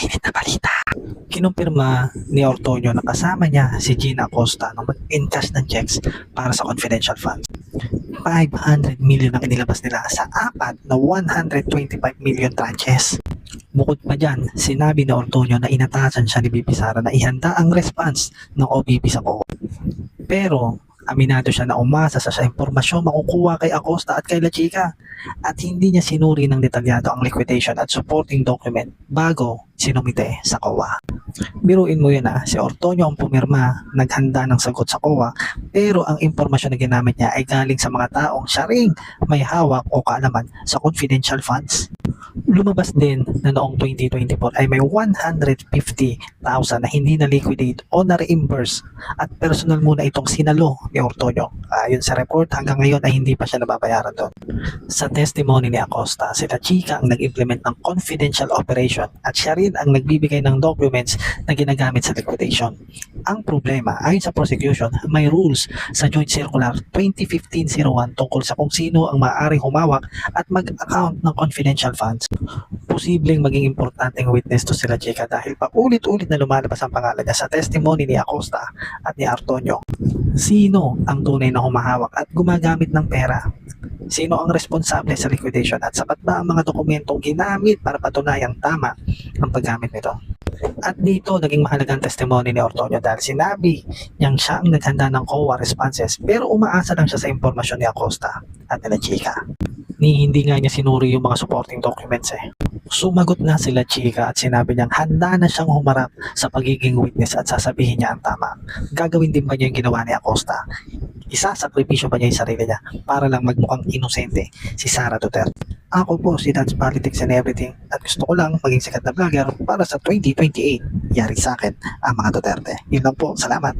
Mainit na balita. Kinumpirma ni Ortonio na kasama niya si Gina Acosta nang mag-encash ng checks para sa confidential funds. 500 million ang inilabas nila sa apat na 125 million tranches. Bukod pa dyan, sinabi ni Ortonio na inatasan siya ni BP Sara na ihanda ang response ng OBP sa COA. Pero aminado siya na umasa sa impormasyon makukuha kay Acosta at kay La Chica at hindi niya sinuri ng detalyado ang liquidation at supporting document bago sinumite sa COA. Biruin mo yun si Ortonio ang pumirma, naghanda ng sagot sa COA, pero ang impormasyon na ginamit niya ay galing sa mga taong siya ring may hawak o kaalaman sa confidential funds. Lumabas din na noong 2024 ay may 150,000 na hindi na liquidate o na reimburse at personal muna itong sinalo ni Ortonio. Ayon sa report, hanggang ngayon ay hindi pa siya nababayaran doon. Sa testimony ni Acosta, si La Chica ang nag-implement ng confidential operation at siya rin ang nagbibigay ng documents na ginagamit sa liquidation. Ang problema, ayon sa prosecution, may rules sa Joint Circular 2015-01 tungkol sa kung sino ang maaaring humawak at mag-account ng confidential funds. Posibleng maging importanteng witness to si La Chica dahil paulit-ulit na lumalabas ang pangalan niya sa testimony ni Acosta at ni Ortonio. Sino ang tunay na humahawak at gumagamit ng pera? Sino ang responsable sa liquidation at sapat ba ang mga dokumentong ginamit para patunayang tama ang paggamit nito? At dito naging mahalaga ang testimony ni Ortonio dahil sinabi niyang siya ang naghanda ng COA responses pero umaasa lang siya sa impormasyon ni Acosta at ni La Chica. Hindi nga niya sinuri yung mga supporting documents Sumagot na si La Chica at sinabi niyang handa na siyang humarap sa pagiging witness at sasabihin niya ang tama. Gagawin din ba niya yung ginawa ni Acosta? Isasakripisyo ba niya yung sarili niya para lang magmukhang inosente si Sara Duterte? Ako po si Dad's Politics and Everything at gusto ko lang maging sikat na vlogger para sa 2028. Yari sa akin ang mga Duterte. Yun lang po. Salamat.